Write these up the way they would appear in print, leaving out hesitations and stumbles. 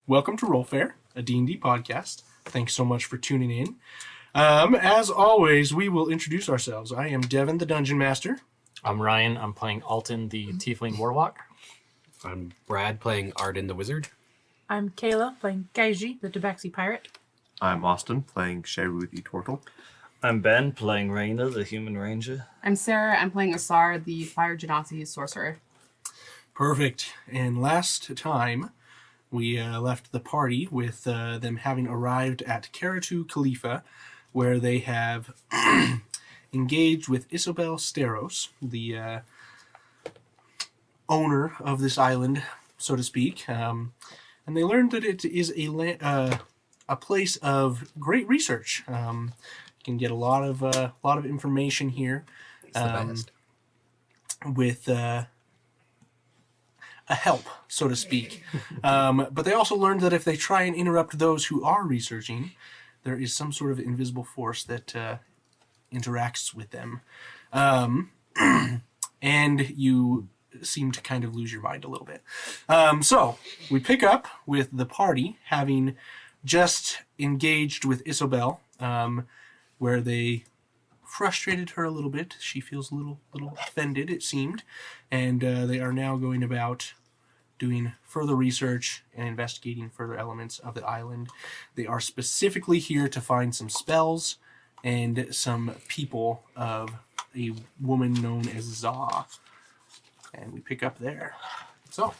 Welcome to Roll Fair, a D&D podcast. Thanks so much for tuning in. As always, we will introduce ourselves. I am Devin, the Dungeon Master. I'm Ryan. I'm playing Alton, the Tiefling Warlock. I'm Brad, playing Arden, the Wizard. I'm Kayla, playing Kaiji, the Tabaxi Pirate. I'm Austin, playing Sheru the Turtle. I'm Ben, playing Raina, the Human Ranger. I'm Sarah. I'm playing Asar, the Fire Genasi Sorcerer. Perfect. And last time, we left the party with them having arrived at Karatu Khalifa, where they have engaged with Isobel Steros, the owner of this island, so to speak. And they learned that it is a place of great research. You can get a lot of information here. It's the best. With a help, so to speak. But they also learned that if they try and interrupt those who are researching, there is some sort of invisible force that interacts with them. And you seem to kind of lose your mind a little bit. So we pick up with the party having just engaged with Isobel, where they frustrated her a little bit. She feels a little offended, it seemed, and they are now going about doing further research and investigating further elements of the island. They are specifically here to find some spells and some people of a woman known as Za. And we pick up there. So,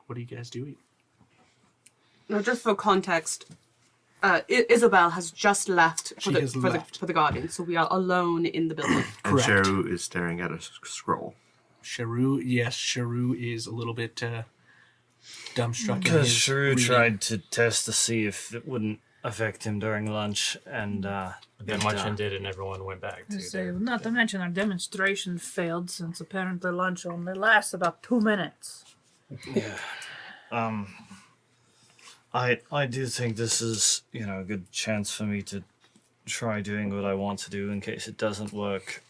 what are you guys doing? Now, just for context, Isabel has just left for the garden, so we are alone in the building. And Correct. Sheru is staring at a scroll. Sheru is a little bit dumbstruck. in Because his Shrew reading. tried to test to see if it wouldn't affect him during lunch, and Then Munchkin did, and everyone went back to So, their... not to mention our demonstration failed since apparently lunch only lasts about 2 minutes. I do think this is, a good chance for me to try doing what I want to do in case it doesn't work.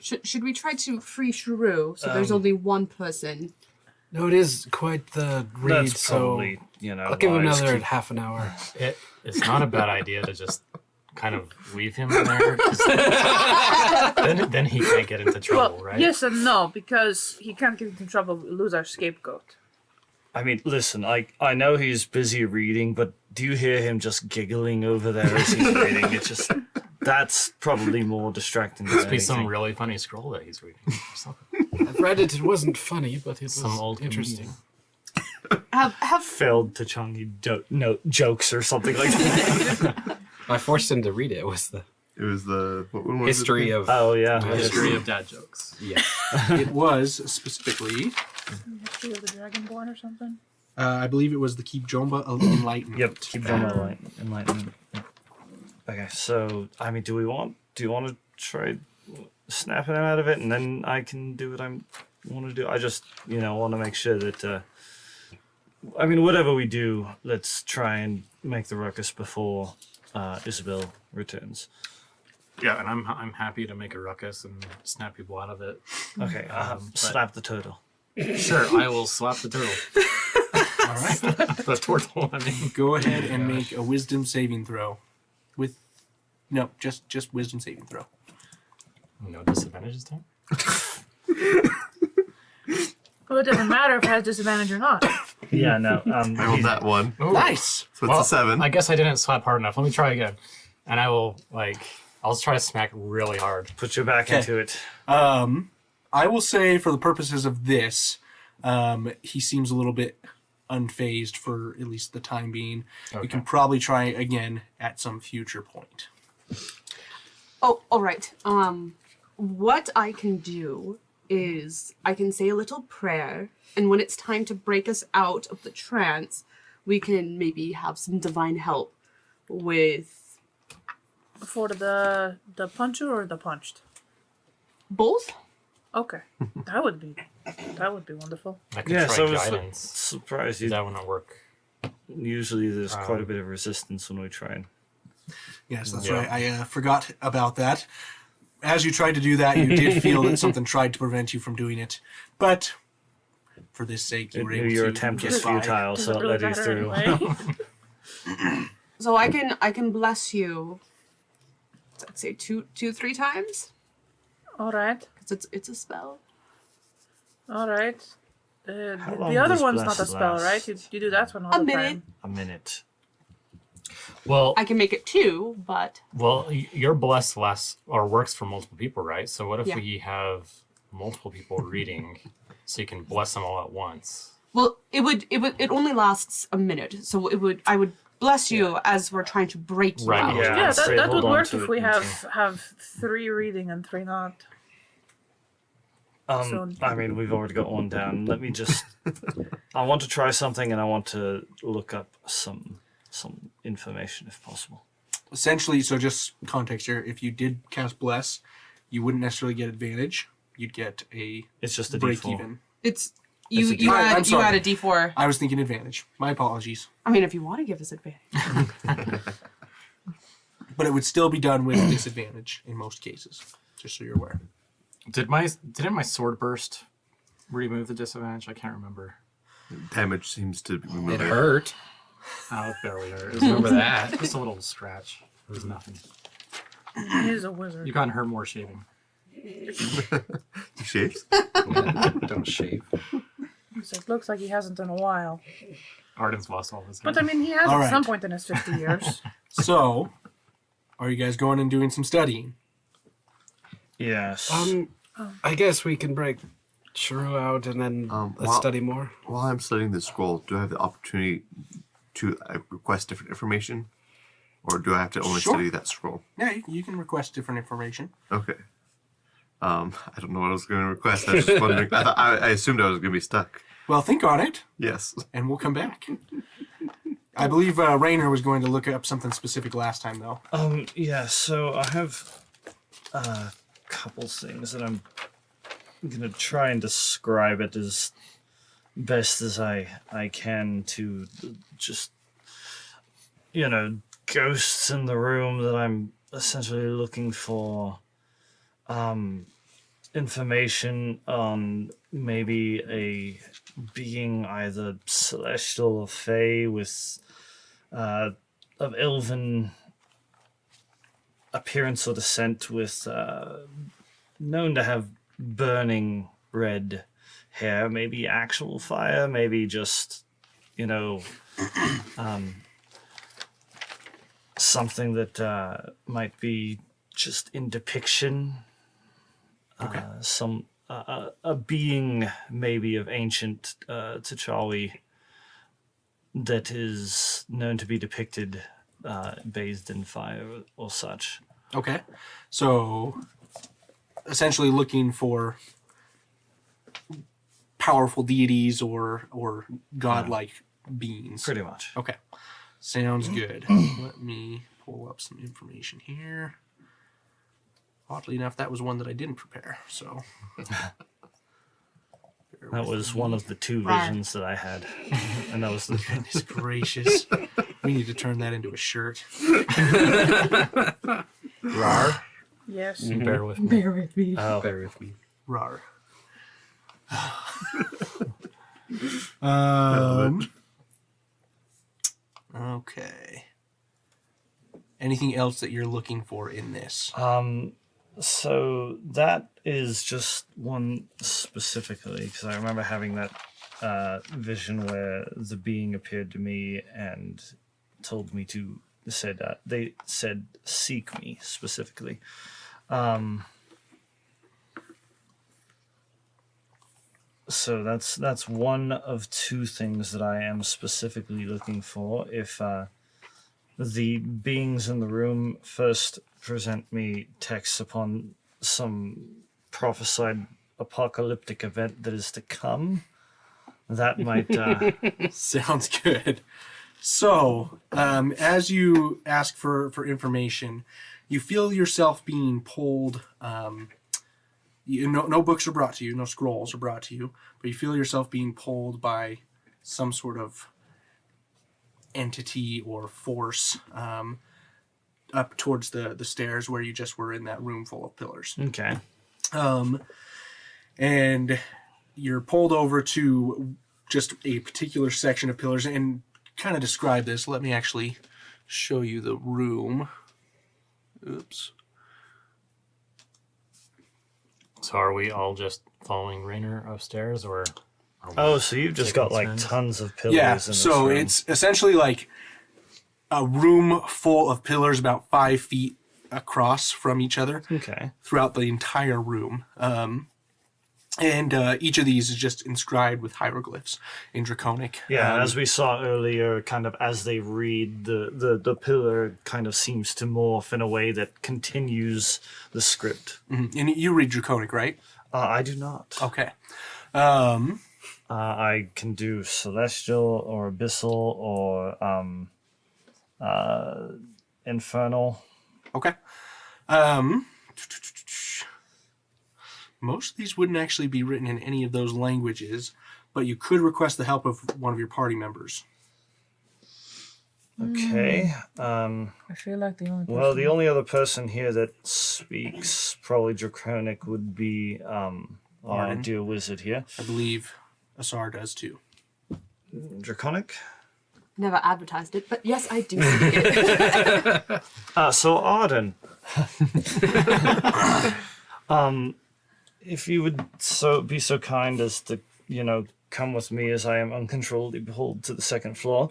Should we try to free Shrew so there's only one person? No, it is quite the read, That's so probably, I'll give him wise. another half an hour. It's not a bad idea to just kind of leave him in there. 'Cause then he can't get into trouble, Well, right? yes and no, because he can't get into trouble. We lose our scapegoat. I mean, listen, I know he's busy reading, but do you hear him just giggling over there as he's reading? It's just, that's probably more distracting than Must be some anything. really funny scroll that he's reading. Or something. I've read it. It wasn't funny, but it was Some old interesting. Have Failed Tachangi jokes or something like that. I forced him to read it. It was the It was the what one was history it? of... Oh, yeah. History of dad jokes. Yeah. It was specifically, History of the Dragonborn or something? I believe it was the Keep Jomba Enlightenment. Yep, keep going on enlightenment. Yep. Okay, so I mean, do you want to try snapping him out of it, and then I can do what I want to do? I just want to make sure that I mean, whatever we do, let's try and make the ruckus before Isabel returns. Yeah, and I'm happy to make a ruckus and snap people out of it. Okay, but- slap the turtle. Sure, I will slap the turtle. All right. The turtle, I mean. Go ahead and make a wisdom saving throw. Just wisdom saving throw. No disadvantages time? Well, it doesn't matter if it has disadvantage or not. Yeah, no. I rolled that one. Nice. So it's a 7. I guess I didn't slap hard enough. Let me try again. And I'll try to smack really hard. Put your back into it. I will say, for the purposes of this, he seems a little bit unfazed for at least the time being. We can probably try again at some future point. Oh, all right. What I can do is I can say a little prayer, and when it's time to break us out of the trance, we can maybe have some divine help with For the puncher or the punched? both. Okay. That would be wonderful. I could Yeah, try so I was guidance. surprised you. That wouldn't work. Usually there's quite a bit of resistance when we try and... Yes, that's right. I forgot about that. As you tried to do that, you did feel that something tried to prevent you from doing it. But for this sake, you were able Your to attempt get was by. futile, Does so it it really led you matter through. anyway? So I can bless you. I'd say two, 3 times All right. because it's a spell. All right. How long The other does one's not a blessed spell, last? right? You do that one all A the minute. time. A minute. Well, I can make it 2, but your bless lasts or works for multiple people, right? So what if Yeah. we have multiple people reading, so you can bless them all at once? well, it only lasts a minute. So I would bless you as we're trying to break you Right, out. yeah. Yeah, I'd say that hold would on work to if it we until- have 3 reading and 3 not. So- I mean, we've already got one down. Let me just. I want to try something, and I want to look up some information if possible. Essentially, so just context here, if you did cast Bless, you wouldn't necessarily get advantage. You'd get a It's just a break D4. even. It's It's a you I'm add you sorry. add a D4. I was thinking advantage. My apologies. I mean, if you want to give us advantage. But it would still be done with disadvantage in most cases, just so you're aware. Didn't my sword burst remove the disadvantage? I can't remember. Damage seems to be It moving. hurt. Oh, it barely hurt. It was Remember that. just a little scratch. It was nothing. He's a wizard. You gotten hurt more shaving. He shaves? Don't shave. So it looks like he hasn't in a while. Arden's lost all his hair. But I mean, he has All at some right. point in his 50 years. So, are you guys going and doing some studying? Yes. I guess we can break Shrew out and then let's well- study more. While I'm studying the scroll, do I have the opportunity to request different information? Or do I have to only Sure. study that scroll? Yeah, you can request different information. Okay. I don't know what I was going to request. I was just wondering. I assumed I was going to be stuck. Well, think on it, Yes. and we'll come back. I believe Rainer was going to look up something specific last time, though. Yeah, so I have a couple things that I'm going to try and describe it as best as I can to just, ghosts in the room that I'm essentially looking for information on maybe a being either celestial or fey with of elven appearance or descent with known to have burning red hair, maybe actual fire, maybe just something that might be just in depiction. Okay. A being maybe of ancient T'Chawi that is known to be depicted bathed in fire or such. Okay. So, essentially looking for powerful deities or godlike beings. Pretty much. Okay. Sounds good. Let me pull up some information here. Oddly enough, that was one that I didn't prepare, so. That was one of the 2 Right. visions that I had. And that was the Goodness gracious. We need to turn that into a shirt. Rar. Yes. Bear with me. Bear with me. oh, Bear with me. Rar. Okay. Anything else that you're looking for in this? so that is just one specifically because I remember having that vision where the being appeared to me and told me to they said seek me specifically. So that's one of 2 things that I am specifically looking for. If the beings in the room first present me texts upon some prophesied apocalyptic event that is to come, that might Sounds good. So, as you ask for information, you feel yourself being pulled. No books are brought to you, no scrolls are brought to you, but you feel yourself being pulled by some sort of entity or force up towards the stairs where you just were in that room full of pillars. okay. And you're pulled over to just a particular section of pillars, and kind of describe this. Let me actually show you the room. Oops. So are we all just following Rainer upstairs, or? Are we Oh, so you've just got like turns? tons of pillars. Yeah, in this so room. it's essentially like a room full of pillars about 5 feet across from each other okay. throughout the entire room. And each of these is just inscribed with hieroglyphs in Draconic. Yeah, and as we saw earlier, kind of as they read, the pillar kind of seems to morph in a way that continues the script. And you read Draconic, right? I do not. Okay. I can do celestial or abyssal or infernal. Okay. Most of these wouldn't actually be written in any of those languages, but you could request the help of one of your party members. Okay. I feel like the only person. Well, the only other person here that speaks probably Draconic would be our Arden. dear wizard here. I believe Asar does too. Draconic? Never advertised it, but yes, I do speak it. So Arden. If you would be so kind as to, come with me as I am uncontrollably beholden to the second floor.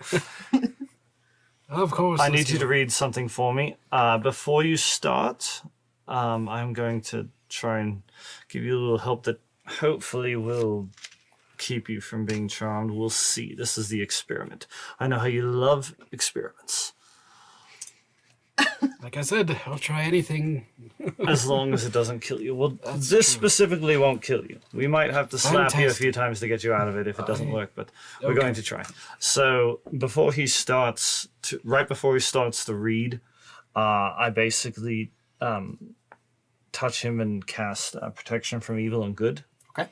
Of course. I need you to read something for me. Before you start, I'm going to try and give you a little help that hopefully will keep you from being charmed. We'll see. This is the experiment. I know how you love experiments. Like I said, I'll try anything. As long as it doesn't kill you. Well, this specifically won't kill you. We might have to slap you a few times to get you out of it if it doesn't work, but we're going to try. So before he starts, right before he starts to read, I basically touch him and cast protection from evil and good. Okay.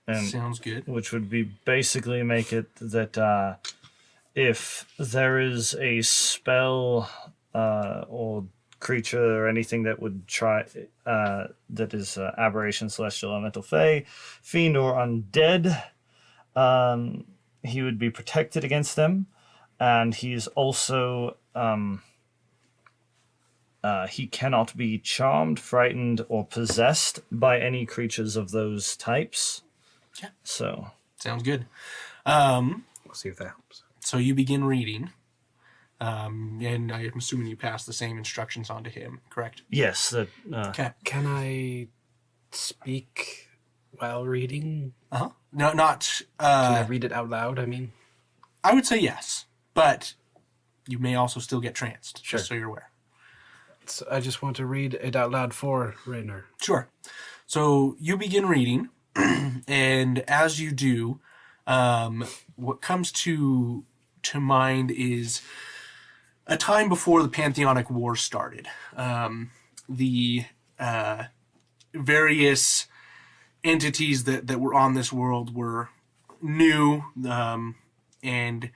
And Sounds good. which would be basically make it that if there is a spell or creature or anything that would try that is aberration, celestial, elemental, fey, fiend, or undead, he would be protected against them, and he's also he cannot be charmed, frightened, or possessed by any creatures of those types. Yeah. So Sounds good. We'll see if that helps. So you begin reading, and I'm assuming you pass the same instructions on to him, correct? yes, that Okay. Can I speak while reading? Uh-huh. No, not... Can I read it out loud, I mean? I would say yes, but you may also still get tranced, Sure. just so you're aware. So I just want to read it out loud for Rainer. Sure. So you begin reading, and as you do, what comes to mind is a time before the Pantheonic War started. The various entities that were on this world were new, and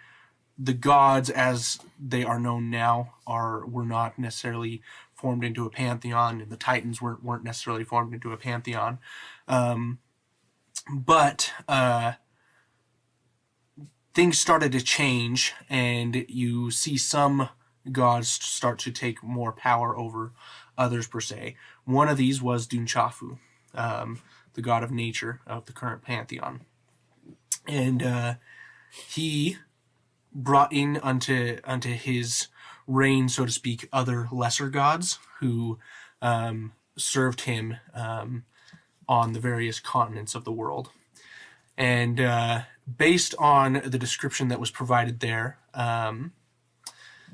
the gods as they are known now were not necessarily formed into a pantheon, and the Titans weren't necessarily formed into a pantheon. But things started to change, and you see some gods start to take more power over others, per se. One of these was Dunchafu, the god of nature of the current pantheon. And he brought in unto his reign, so to speak, other lesser gods who served him on the various continents of the world. And based on the description that was provided there, and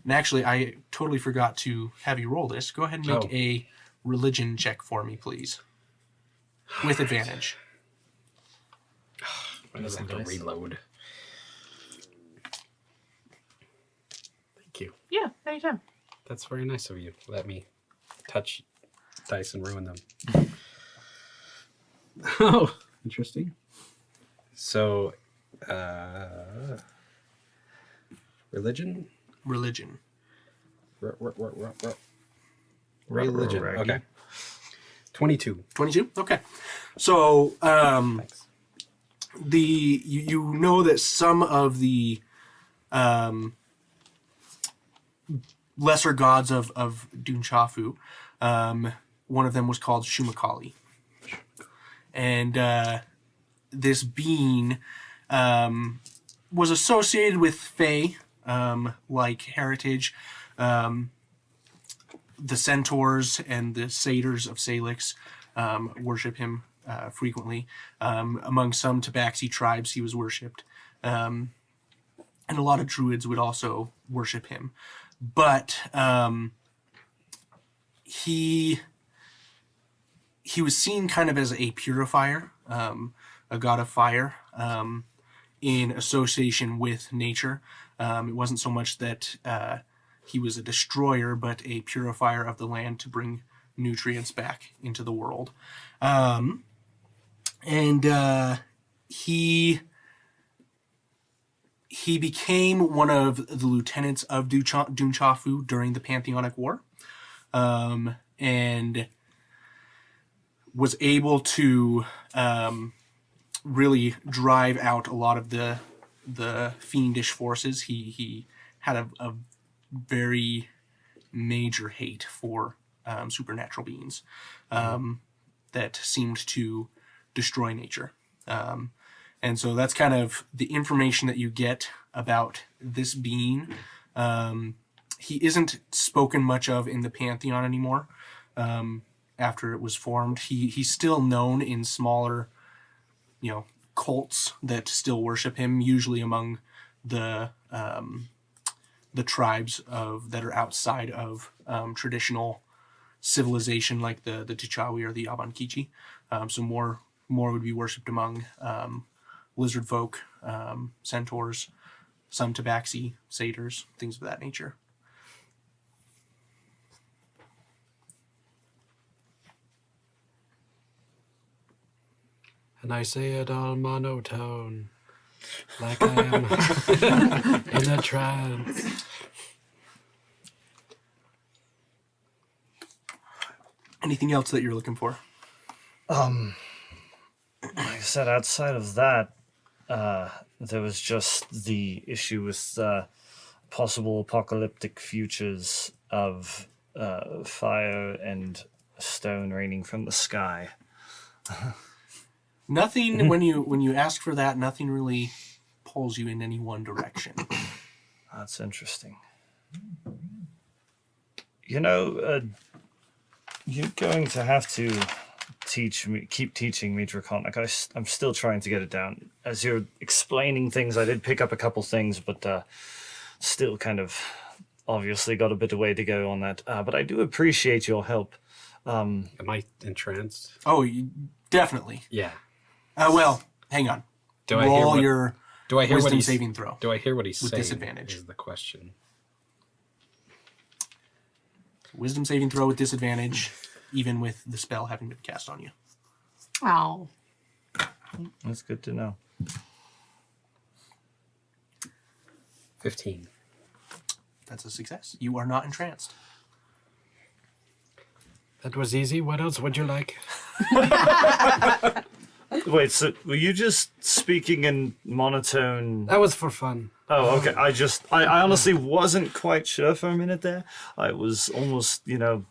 actually I totally forgot to have you roll this. Go ahead and make a religion check for me, please. With advantage. I just have to reload. Thank you. Yeah, anytime. That's very nice of you. Let me touch dice and ruin them. Oh, interesting. So, religion? Religion. Religion. Okay. 22. 22? Okay. So Thanks. you know that some of the lesser gods of Dunchafu, one of them was called Shumakali. And this being was associated with Fae, like heritage. The centaurs and the satyrs of Salix worship him frequently. Among some Tabaxi tribes, he was worshipped. And a lot of druids would also worship him. But he was seen kind of as a purifier, a god of fire, in association with nature. It wasn't so much that he was a destroyer, but a purifier of the land to bring nutrients back into the world. He became one of the lieutenants of Dunchafu during the Pantheonic War, and was able to really drive out a lot of the fiendish forces. He had a very major hate for supernatural beings that seemed to destroy nature. And so that's kind of the information that you get about this being. He isn't spoken much of in the Pantheon anymore after it was formed. He's still known in smaller, cults that still worship him, usually among the tribes that are outside of traditional civilization, like the T'Chawi or the Abankichi. So more would be worshipped among lizard folk, centaurs, some tabaxi, satyrs, things of that nature. And I say it all monotone, like I am in a trance. Anything else that you're looking for? Like I said, outside of that, there was just the issue with possible apocalyptic futures of fire and stone raining from the sky. Nothing. when you ask for that, nothing really pulls you in any one direction. That's interesting. You're going to have to keep teaching me Draconic. I'm still trying to get it down. As you're explaining things, I did pick up a couple things, but still kind of obviously got a bit of way to go on that. But I do appreciate your help. Am I entranced? Oh, definitely. Yeah. Well, hang on. Do I Roll hear your Do I hear what wisdom he's saving throw. Do I hear what he's with saying? disadvantage. Is the question. Wisdom saving throw with disadvantage, even with the spell having been cast on you. Wow. That's good to know. 15. That's a success. You are not entranced. That was easy. What else would you like? Wait, so were you just speaking in monotone? That was for fun. Oh, okay. I honestly wasn't quite sure for a minute there. I was almost, I should have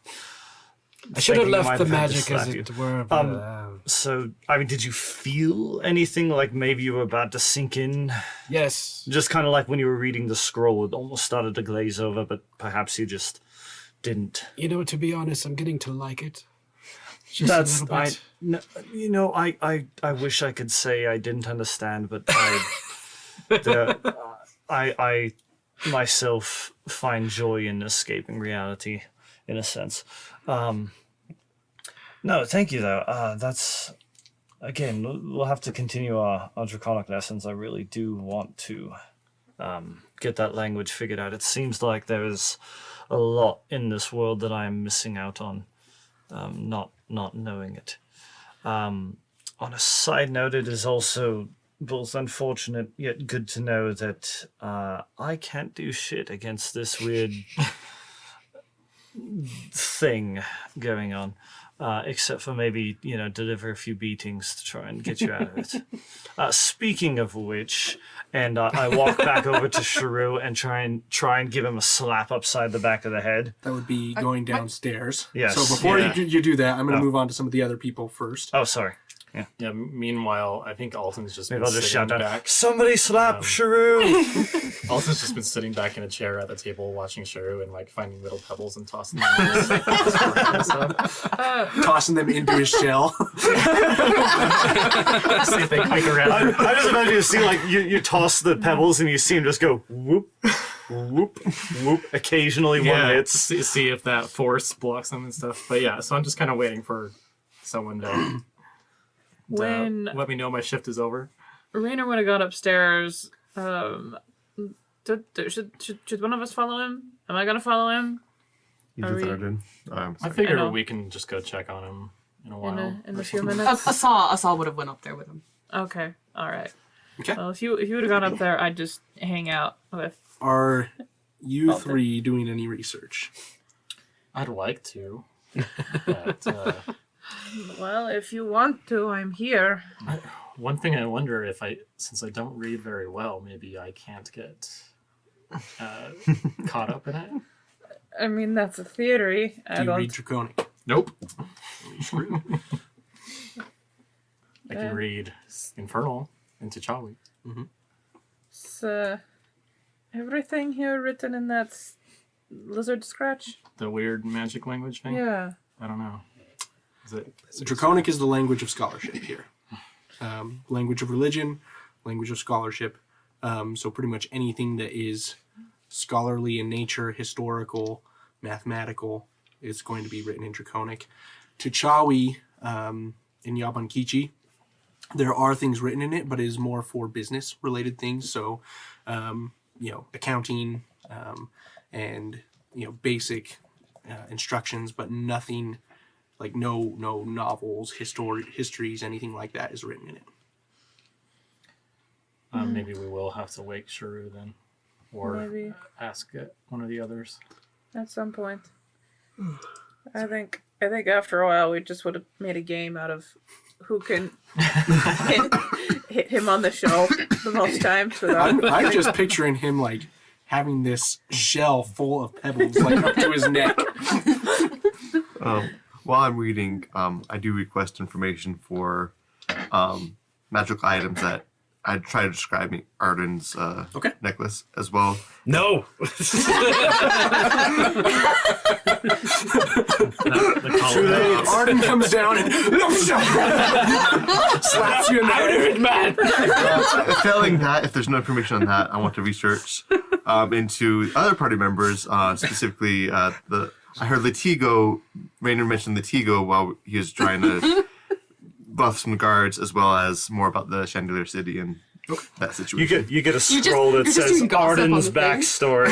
thinking I left might the have had to magic slap as you. it were. But, So, did you feel anything like maybe you were about to sink in? yes. Just kind of like when you were reading the scroll, it almost started to glaze over, but perhaps you just didn't. To be honest, I'm getting to like it. Just That's a little bit. I wish I could say I didn't understand, but I myself find joy in escaping reality, in a sense. No, thank you though. That's again, we'll have to continue our draconic lessons. I really do want to get that language figured out. It seems like there is a lot in this world that I am missing out on, not knowing it. On a side note, it is also both unfortunate yet good to know that I can't do shit against this weird thing going on, except for maybe deliver a few beatings to try and get you out of it. Speaking of which, and I walk back over to Sharu and try and give him a slap upside the back of the head. That would be going downstairs. Yes, So before yeah. you do that, I'm going to move on to some of the other people first. Oh, sorry. Yeah. Meanwhile, I think Alton's just Maybe been I'll just sitting shout down. back. Somebody slap Sharu! Alton's just been sitting back in a chair at the table watching Sharu and like finding little pebbles and tossing them in his and stuff. Tossing them into his shell. See if they quake around. I just imagine you see like you toss the pebbles and you see him just go whoop, whoop, whoop. Occasionally one hits. See if that force blocks them and stuff. But yeah, so I'm just kind of waiting for someone to When let me know my shift is over. Rainer would have gone upstairs, should one of us follow him? Am I gonna follow him? You Are with we- Arden? I'm I sorry. figure know. we can just go check on him in a while. In a few minutes? Asal would have went up there with him. Okay, alright. Okay. Well, if you would have gone up there, I'd just hang out with... Are you Alton. three doing any research? I'd like to. But, Well, if you want to, I'm here. one thing I wonder if since I don't read very well, maybe I can't get caught up in it. I mean, that's a theory. Do you read Draconic? Nope. Screwed. I can read Infernal and T'Chawi. It's, everything here written in that lizard scratch? The weird magic language thing? Yeah. I don't know. Is it? Draconic is the language of scholarship here. Language of religion, language of scholarship. So pretty much anything that is scholarly in nature, historical, mathematical, is going to be written in Draconic. T'Chawi in Yabankichi, there are things written in it, but it is more for business-related things. So, accounting and basic instructions, but nothing like no novels, histories, anything like that is written in it. Maybe we will have to wake Sharu then. Or Maybe. ask one of the others. At some point. I think after a while we just would have made a game out of who can hit him on the shelf the most times without... I'm just picturing him like having this shell full of pebbles like up to his neck. While I'm reading, I do request information for magical items that I try to describe Arden's Okay. necklace as well. No! The collar. Arden comes down and slaps you in the head. Man! Failing that, if there's no information on that, I want to research into other party members, specifically I heard Latigo, Rainer mentioned Latigo while he was trying to buff some guards, as well as more about the Chandelier City and that situation. You get a scroll that you're just says doing gossip on Arden's the thing. backstory.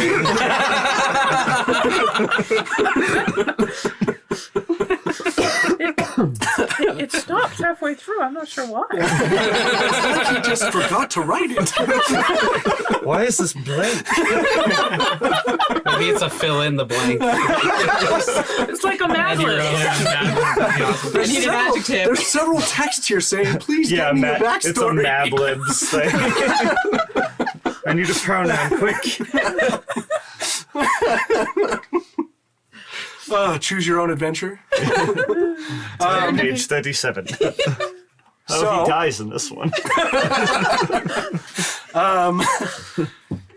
It stopped halfway through. I'm not sure why. It's like he just forgot to write it. Why is this blank? Maybe it's a fill in the blank. It's like a Mad Lib. I need an adjective. There's several texts here saying, please Yeah, get me a backstory. it's a Mad Libs thing. I need a pronoun, quick. Choose your own adventure. Page 37. So- He dies in this one.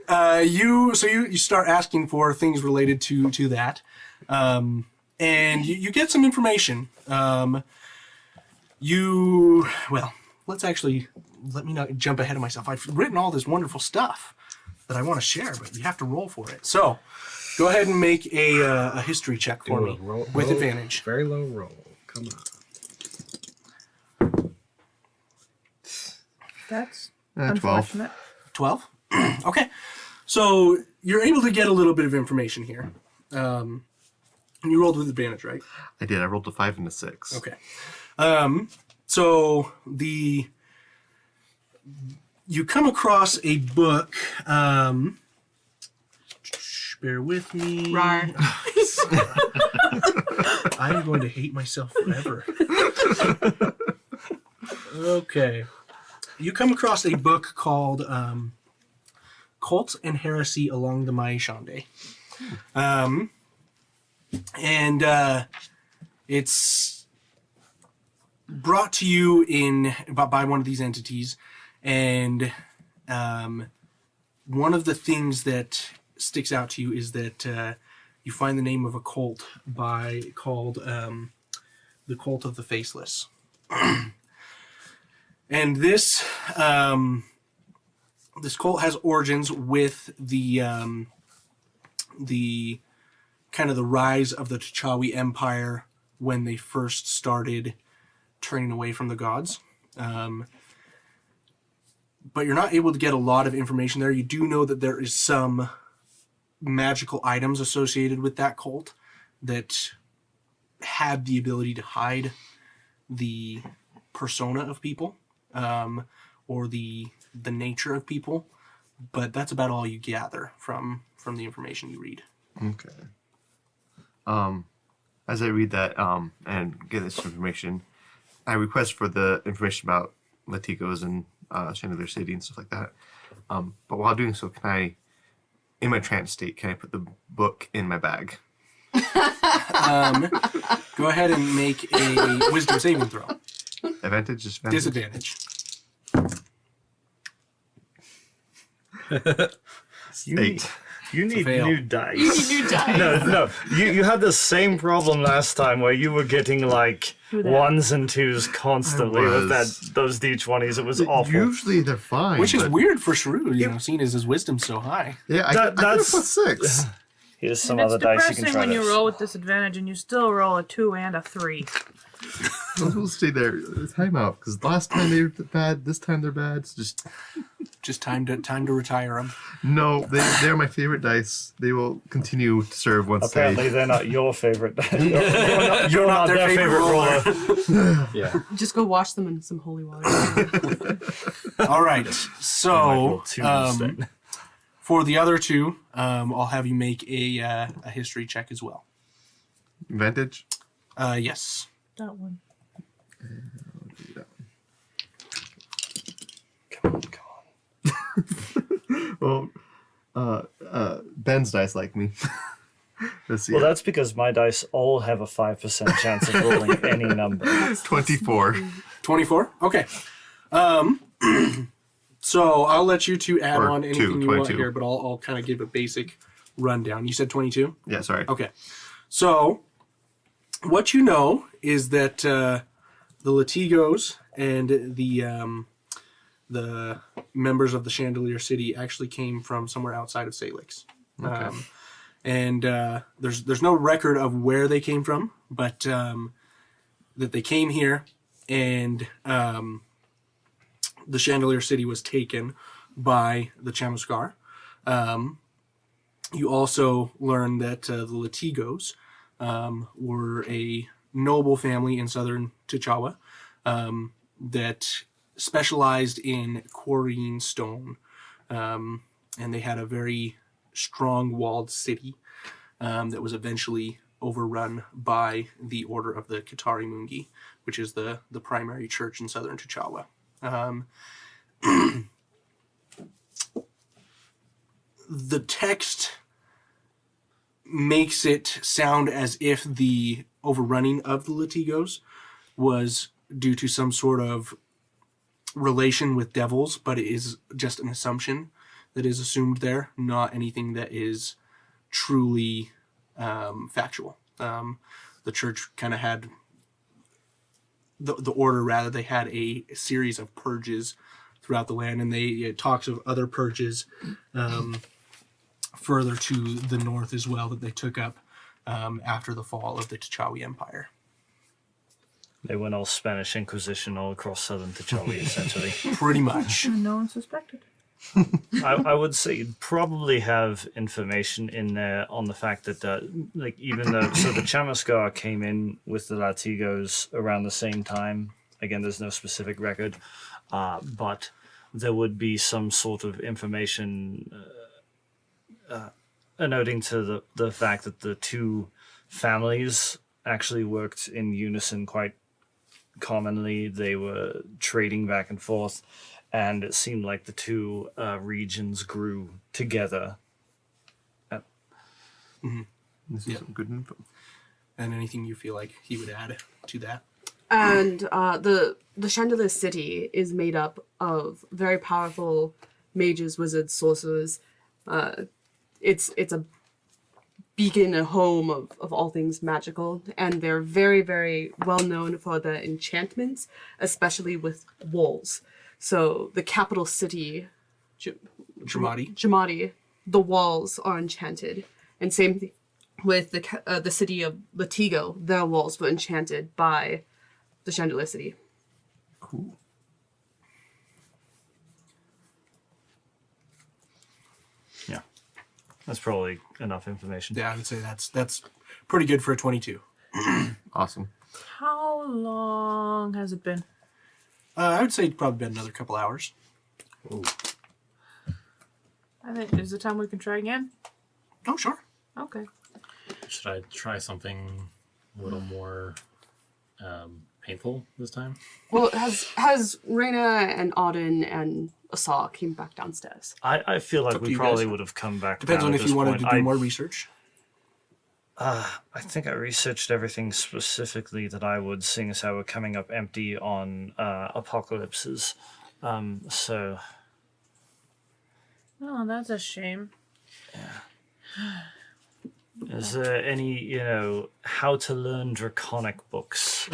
You start asking for things related to that, and you get some information. Let me not jump ahead of myself. I've written all this wonderful stuff that I want to share, but you have to roll for it. So, go ahead and make a history check for me with advantage. Very low roll. Come on. That's 12. unfortunate. 12? Okay. So, you're able to get a little bit of information here. You rolled with advantage, right? I did. I rolled a 5 and a 6. Okay. So you come across a book. Bear with me. Rar. I am going to hate myself forever. Okay. You come across a book called Cult and Heresy Along the Mai Shande. And it's brought to you by one of these entities. And one of the things that sticks out to you is that you find the name of a cult called the Cult of the Faceless. And this this cult has origins with the kind of the rise of the T'Chawi Empire when they first started turning away from the gods. But you're not able to get a lot of information there. You do know that there is some magical items associated with that cult that had the ability to hide the persona of people, or the nature of people, but that's about all you gather from the information you read. Okay. As I read that and get this information, I request for the information about Latigos and Chandelier City and stuff like that. But while doing so, can I, in my trance state, can I put the book in my bag? Go ahead and make a wisdom saving throw. Advantage? Disadvantage. Eight. You need fail. new dice. You die. No. You had the same problem last time where you were getting like that. ones and twos constantly with those D20s. It was awful. Usually they're fine. Which is but- weird for Shrew, seeing as his wisdom's so high. Yeah, I That- got a that's- +6. Here's some And it's other dice you can depressing try. when you this. roll with disadvantage and you still roll a 2 and a 3. We'll stay there. Time out, because last time they were bad, this time they're bad. It's Just time to retire him. no, they're my favorite dice. They will continue to serve once Apparently, they. they're not your favorite. You're not their favorite roller. Yeah. Just go wash them in some holy water. All right, Might so roll two instead. for the other two, I'll have you make a history check as well. Advantage? Yes. That one. Well, Ben's dice like me. Let's see. Well, that's because my dice all have a 5% chance of rolling any number. 24. 24? Okay. So I'll let you two add Or on anything two, you want 22. here, but I'll kind of give a basic rundown. You said 22? Yeah, sorry. Okay. So what you know is that the Latigos and the members of the Chandelier City actually came from somewhere outside of Salix. Okay. And there's no record of where they came from, but that they came here, and the Chandelier City was taken by the Chamuskar. You also learn that the Latigos were a noble family in southern T'Chawa that specialized in quarrying stone, and they had a very strong walled city that was eventually overrun by the Order of the Katari Mungi, which is the primary church in southern T'Chawa. The text makes it sound as if the overrunning of the Latigos was due to some sort of relation with devils, but it is just an assumption that is assumed there, not anything that is truly factual. The church kind of had the order, rather, they had a series of purges throughout the land, and it talks of other purges further to the north as well that they took up after the fall of the T'Chawi Empire. They went all Spanish Inquisition all across southern T'Chawi, essentially. Pretty much. And no one suspected. I would say you'd probably have information in there on the fact that, even though, so the Chamuskar came in with the Latigos around the same time. Again, there's no specific record, but there would be some sort of information alluding to the fact that the two families actually worked in unison quite commonly. They were trading back and forth, and it seemed like the two regions grew together. This is some good info. And anything you feel like he would add to that? And the Chandelier City is made up of very powerful mages, wizards, sorcerers. It's a beacon, a home of all things magical, and they're very, very well known for their enchantments, especially with walls. So the capital city, Jamadi, the walls are enchanted, and same thing with the city of Latigo. Their walls were enchanted by the Chandelier City. Cool. Yeah, that's probably enough information. Yeah, I would say that's pretty good for a 22. Awesome. How long has it been? I would say it's probably been another couple hours. I think is the time we can try again. Oh, sure. Okay. Should I try something a little more painful this time? Well, has Reyna and Arden and Asar came back downstairs? I feel It's like up to we you probably guys. would have come back. Depends down on at if this you wanted point. to do more research. I think I researched everything specifically that I would, seeing as how we're coming up empty on apocalypses. So Oh, that's a shame. is there any, how to learn draconic books? You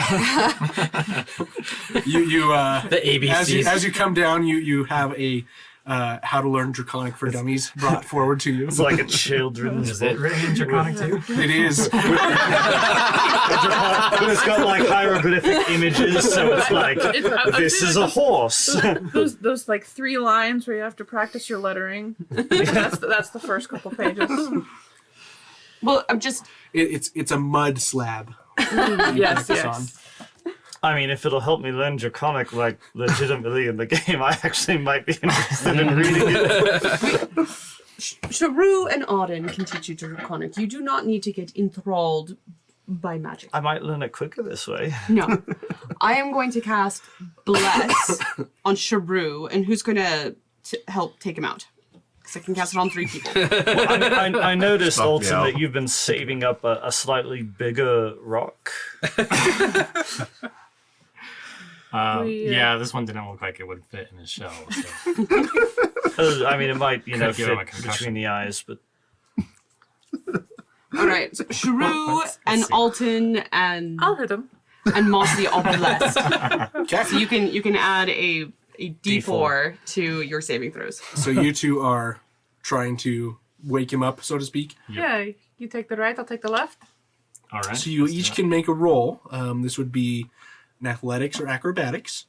The ABCs. as you come down, you have a how to learn Draconic for Dummies brought forward to you. It's like a children's Is it book. written in Draconic too? It is. But it's got like hieroglyphic images, so it's like, this is a horse. Those like 3 lines where you have to practice your lettering. That's the first couple pages. Well, I'm just It's a mud slab. Yes, Practice yes. I mean, if it'll help me learn Draconic, like, legitimately in the game, I actually might be interested in reading it. Sharu and Arden can teach you Draconic. You do not need to get enthralled by magic. I might learn it quicker this way. No. I am going to cast Bless on Sharu, and who's going to help take him out? Because I can cast it on 3 people. I noticed, Knock me Alton, out. that you've been saving up a slightly bigger rock. Yeah, this one didn't look like it would fit in his shell. So. I mean, it might, Give him a fit concussion. between the eyes, but All right, so Sharu and see. Alton and I'll hit him. Mossy are blessed. Okay. So you can add a D4 D4 to your saving throws. So you two are trying to wake him up, so to speak. Yep. Yeah, you take the right, I'll take the left. All right. So you let's do each that. can make a roll. This would be an athletics or acrobatics,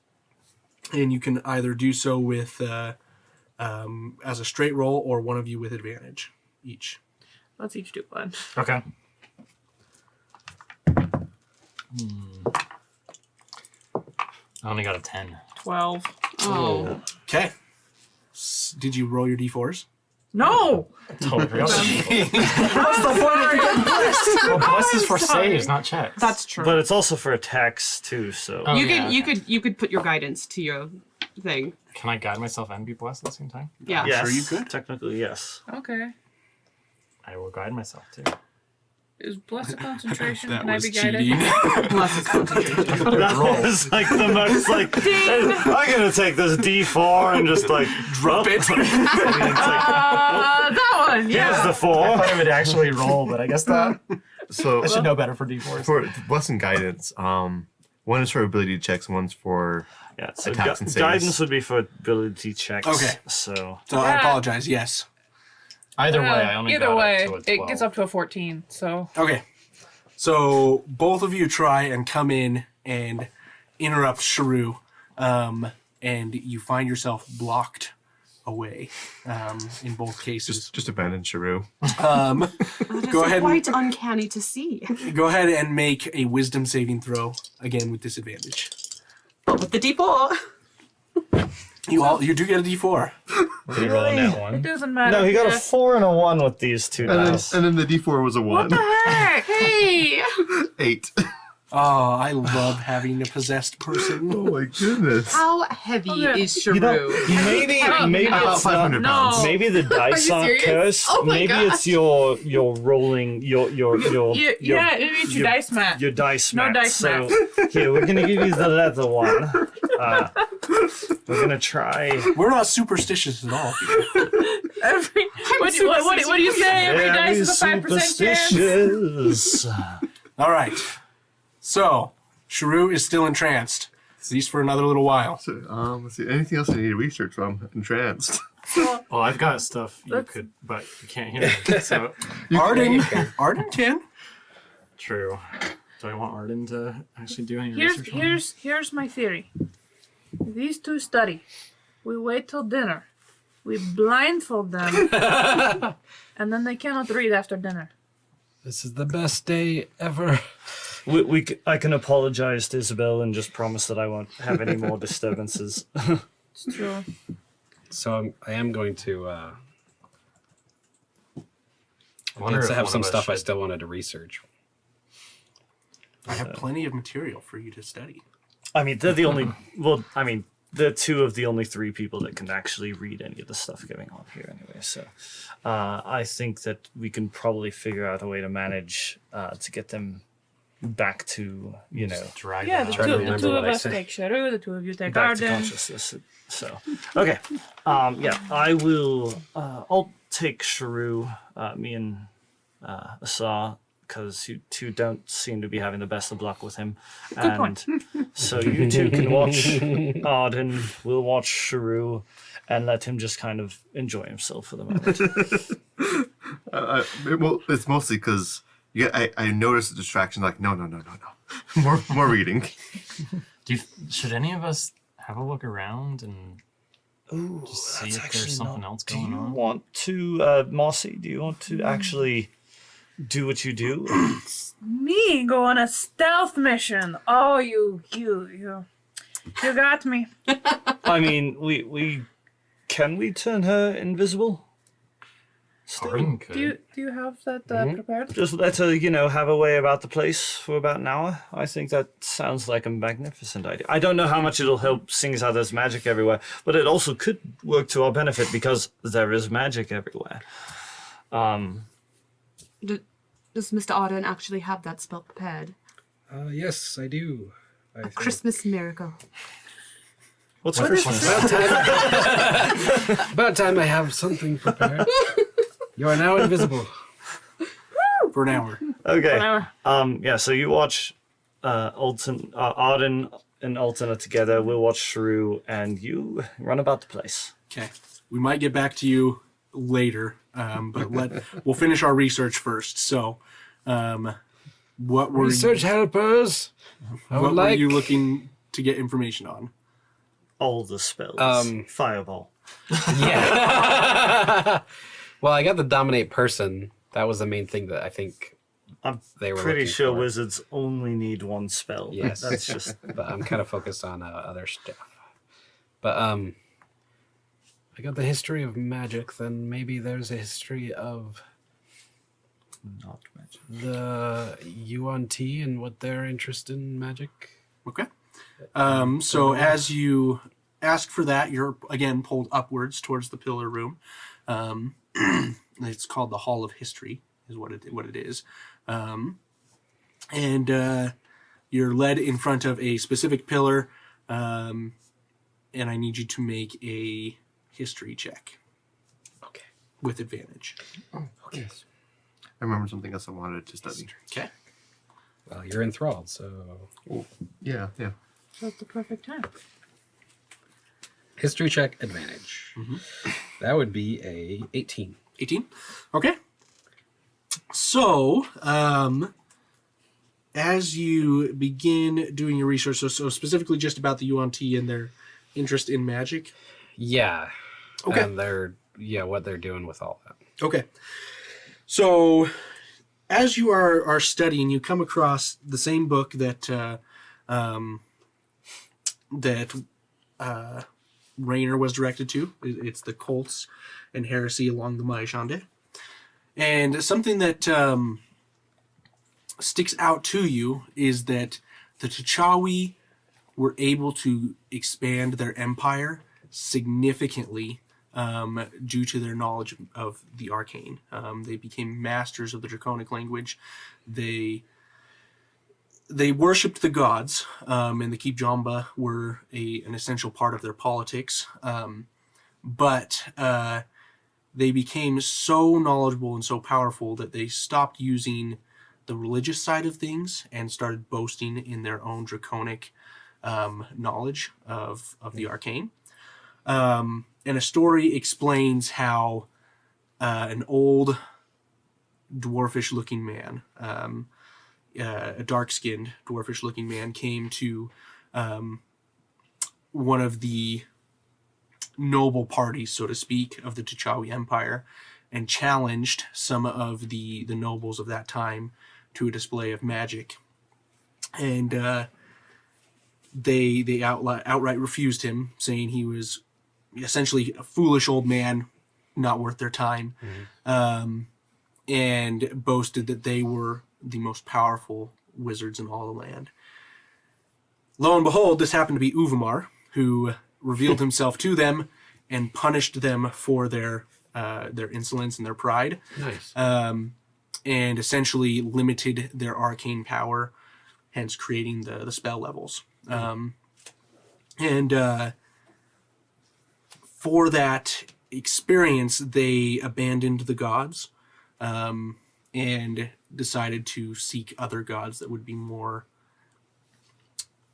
and you can either do so with as a straight roll or one of you with advantage each. Let's each do one. Okay. I only got a 10. 12. Oh. Okay. Did you roll your d4s? No! Totally forgot. What's the point of getting blessed? Well, bless is for sorry. saves, not checks. That's true. but it's also for attacks too. So Oh, you yeah, you could put your guidance to your thing. Can I guide myself and be blessed at the same time? Yeah. yes, sure you could. technically yes. Okay. I will guide myself too. Is blessed concentration? That Can I was be guided? cheating. Bless is concentration. That was like the most like. I'm gonna take this D4 and just like Drop it. That one, Here's yeah. the 4. I would actually roll, but I guess that So I should know better for D4s. for blessing guidance, one is for ability checks, and one's for Yeah, so Attacks and saves. guidance would be for ability checks. Okay. So So I apologize. Yes. Either way, I only Either got way, up to a 12. it gets up to a 14, so. Okay. So both of you try and come in and interrupt Sharu, and you find yourself blocked away in both cases. just abandon Sharu. Go ahead. Quite uncanny to see. Go ahead and make a wisdom saving throw again with disadvantage. But with the D4. You do get a D4. Did he roll a net It one? doesn't matter. No, he got a Yeah. 4 and a 1 with these two dice. And then the D4 was a 1. What the heck? Hey! 8. Oh, I love having a possessed person. Oh my goodness. How heavy Okay. is Sharu? You know, maybe About it's not, 500 No. pounds. maybe the dice you aren't serious? cursed. Oh my Maybe gosh. it's your rolling your Yeah, maybe it's your dice mat. your dice No mat. dice so mat. here we're gonna give you the leather one. We're gonna try. We're not superstitious at all. What do you say? Every dice is a 5% chance. superstitious. All right. So, Sharu is still entranced, at least for another little while. So, let's see. Anything else I need to research? I'm entranced. Well, I've got stuff you could, but you can't hear me. So Arden can. true. Do I want Arden to actually do any research? on it? Here's my theory. These two study. We wait till dinner. We blindfold them, and then they cannot read after dinner. This is the best day ever. I can apologize to Isabel and just promise that I won't have any more disturbances. It's true. So I am going to. I wonder I if have one some of us stuff I should- still wanted to research. I have plenty of material for you to study. I mean, they're the only. Well, I mean, they're two of the only 3 people that can actually read any of the stuff going on here, anyway. So, I think that we can probably figure out a way to manage to get them back to drag Yeah, them the out. to two remember what I of us say. take Sharu, the two of you take back to Arden. consciousness. So, okay, yeah, I will. I'll take Sharu, me and Asar, because you two don't seem to be having the best of luck with him. point. So you two can watch Arden. We'll watch Sharu, and let him just kind of enjoy himself for the moment. Well, it's mostly because I noticed the distraction. Like, no. More reading. Should any of us have a look around and Ooh, just see that's if actually there's something not- else Do going you on? want to, Mossy? Do you want to actually do what you do? Me go on a stealth mission. Oh, you got me. I mean, we can we turn her invisible? Still? Arden could. Do you have that prepared? Just let her, have a way about the place for about an hour. I think that sounds like a magnificent idea. I don't know how much it'll help, seeing as how there's magic everywhere, but it also could work to our benefit because there is magic everywhere. Does Mr. Arden actually have that spell prepared? Yes, I do. A Christmas miracle. What's Christmas? About time I have something prepared. You are now invisible. For an hour. Okay. Whatever. Yeah, so you watch Arden and Alton are together. We'll watch Shrew, and you run about the place. Okay. We might get back to you later, but we'll finish our research first. So, what were Research helpers. I would what like. were you looking to get information on? All the spells. Fireball. Yeah. Well, I got the dominate person. That was the main thing that I think I'm they were pretty looking sure for. wizards only need one spell. Yes. That's just But I'm kind of focused on other stuff. But I got the history of magic. Then maybe there's a history of not magic. the UNT and what their interest in magic. Okay. So as you ask for that, you're again pulled upwards towards the pillar room. It's called the Hall of History, is what it is. And you're led in front of a specific pillar, and I need you to make a history check. Okay. With advantage. Okay. I remember something else I wanted to study. Okay. Well, you're enthralled, so Yeah. That's the perfect time. history check advantage. That would be a 18. 18. Okay. So, as you begin doing your research, so specifically just about the UNT and their interest in magic. Yeah. Okay. And what they're doing with all that. Okay. So, as you are studying, you come across the same book that Raynor was directed to. It's the cults and heresy along the Maishande. And something that sticks out to you is that the T'Chawi were able to expand their empire significantly due to their knowledge of the arcane. They became masters of the Draconic language. They worshipped the gods, and the Keep Jamba were an essential part of their politics. But they became so knowledgeable and so powerful that they stopped using the religious side of things and started boasting in their own draconic knowledge of the arcane. And a story explains how an old dwarfish-looking man, a dark-skinned dwarfish-looking man, came to one of the noble parties, so to speak, of the T'Chawi Empire, and challenged some of the nobles of that time to a display of magic. And they outright refused him, saying he was essentially a foolish old man, not worth their time, and boasted that they were the most powerful wizards in all the land. Lo and behold, this happened to be Uvamar, who revealed himself to them and punished them for their insolence and their pride. Nice. And essentially limited their arcane power, hence creating the spell levels. For that experience, they abandoned the gods and decided to seek other gods that would be more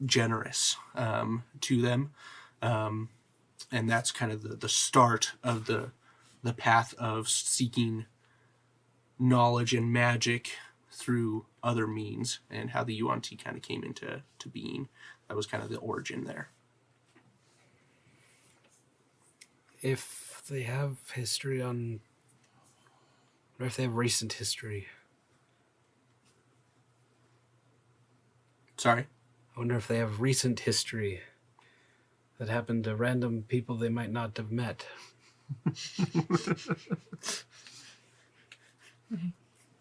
generous to them. And that's kind of the start of the path of seeking knowledge and magic through other means, and how the Yuan-Ti kind of came into being. That was kind of the origin there. If they have history on, or if they have recent history, Sorry? I wonder if they have recent history that happened to random people they might not have met.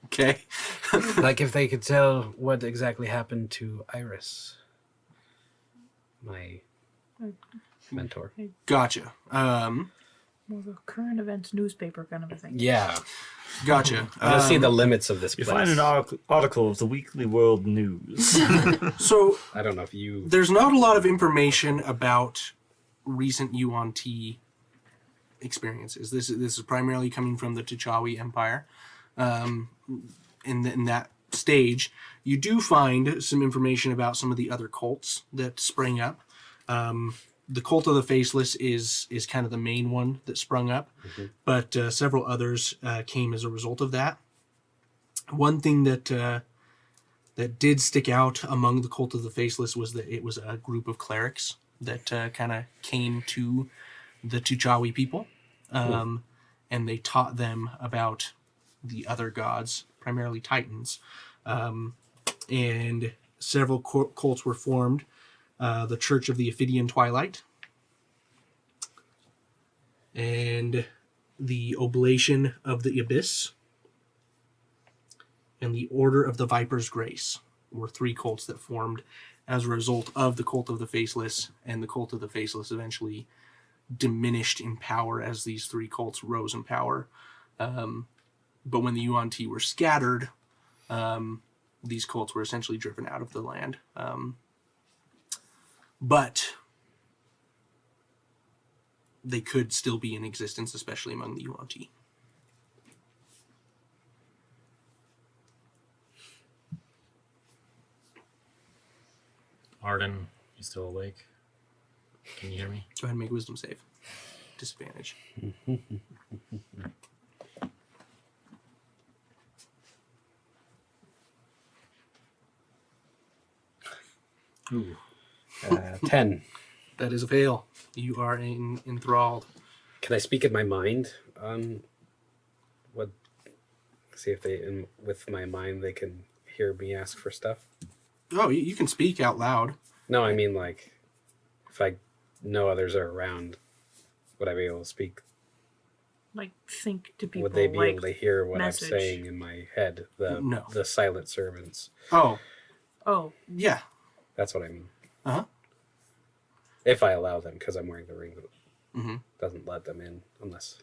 Okay. Like if they could tell what exactly happened to Iris, my mentor. Gotcha. More of a current events newspaper kind of a thing. Yeah. Gotcha. I want to see the limits of this You place. find an article of the Weekly World News. So I don't know if you... there's not a lot of information about recent Yuan-Ti experiences. This is primarily coming from the T'Chawi Empire. In that stage, you do find some information about some of the other cults that sprang up. The Cult of the Faceless is kind of the main one that sprung up, but several others came as a result of that. One thing that did stick out among the Cult of the Faceless was that it was a group of clerics that kind of came to the T'Chawi people, and they taught them about the other gods, primarily Titans, and several cults were formed. The Church of the Ophidian Twilight, and the Oblation of the Abyss, and the Order of the Viper's Grace were three cults that formed as a result of the Cult of the Faceless, and the Cult of the Faceless eventually diminished in power as these three cults rose in power. But when the Yuan-Ti were scattered, these cults were essentially driven out of the land. But they could still be in existence, especially among the Yuan-Ti. Arden, you still awake? Can you hear me? Go ahead and make a wisdom save. Disadvantage. Ooh. 10. That is a fail. You are enthralled. Can I speak in my mind? What? See if they, with my mind, they can hear me ask for stuff. Oh, you can speak out loud. No, I mean like, if I know others are around, Would I be able to speak? Like, think to people. Would they be like, able to hear what message. I'm saying in my head? No. The silent servants. Oh, Oh, yeah. That's what I mean. Uh-huh. If I allow them, because I'm wearing the ring that Mm-hmm. doesn't let them in unless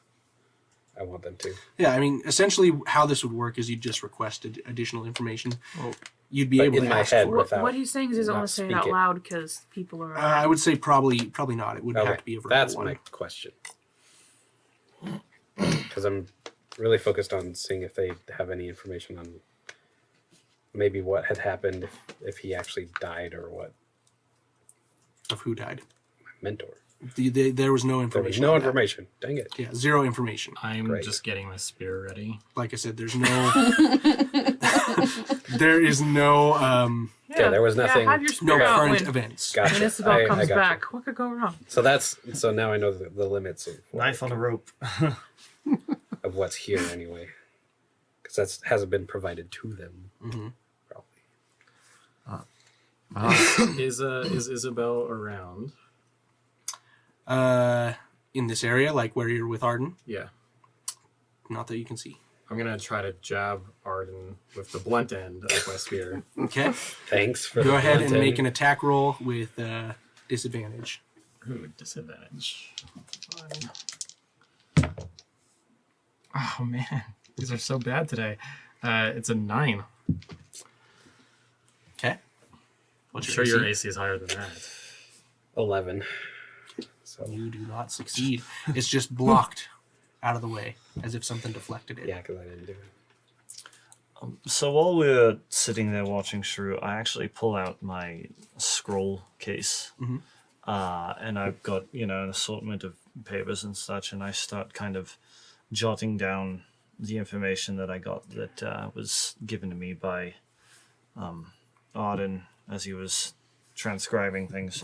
I want them to. Yeah, I mean, essentially how this would work is you just requested additional information. Well, You'd be but able in to my ask head for it. without what he's saying is he's not only saying it speak out it. loud because people are. I would say probably not. It would have to be a verbal That's one. my question. Because I'm really focused on seeing if they have any information on maybe what had happened if he actually died or what. Of who died. My mentor. There was no There information. was no on that. information. Dang it. Yeah, zero information. I'm Great. just getting my spear ready. Like I said, there's no. There is no Yeah, there was nothing. Yeah, have your no spirit out current when, events. Gotcha. when Isabel I comes got you. back. What could go wrong? So now I know the limits of Knife on a rope. of what's here anyway, because that hasn't been provided to them. Mhm. Probably. Is Isabel around? In this area, like where you're with Arden, Yeah. not that you can see. I'm gonna try to jab Arden with the blunt end of my spear. Okay. Thanks for Go the ahead and content. make an attack roll with disadvantage. Ooh, disadvantage. Fine. Oh man, these are so bad today. It's a 9. Okay. I'm What's sure your AC is higher than that. 11. So You do not succeed. It's just blocked out of the way, as if something deflected it. yeah, because I didn't do it. So while we're sitting there watching through, I actually pull out my scroll case. Mhm. And I've got, an assortment of papers and such, and I start kind of jotting down the information that I got that was given to me by Arden as he was transcribing things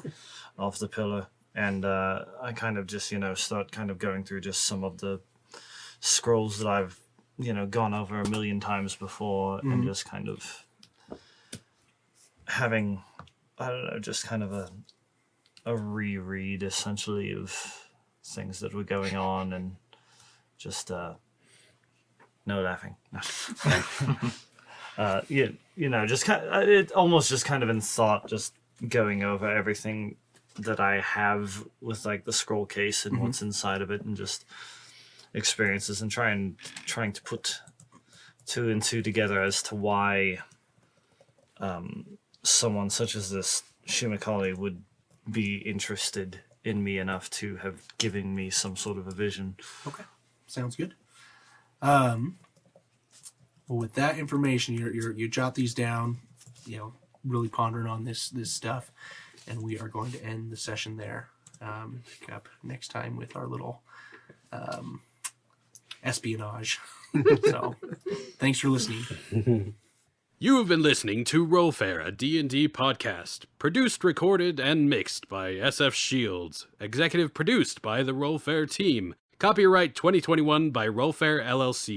off the pillar. And I kind of just, start kind of going through just some of the scrolls that I've, gone over a million times before, and just kind of having, I don't know, just kind of a reread essentially of things that were going on, and just no laughing. Just kind of, it almost just kind of in thought, just going over everything that I have with like the scroll case and what's inside of it, and just experiences, and trying to put 2 and 2 together as to why someone such as this Shimakali would be interested in me enough to have given me some sort of a vision. Okay. Sounds good. Well, with that information, you jot these down, really pondering on this stuff, and we are going to end the session there. Pick up next time with our little espionage. So, thanks for listening. You have been listening to Rollfair, a D&D podcast. Produced, recorded, and mixed by SF Shields. Executive produced by the Rollfair team. Copyright 2021 by Rollfair LLC.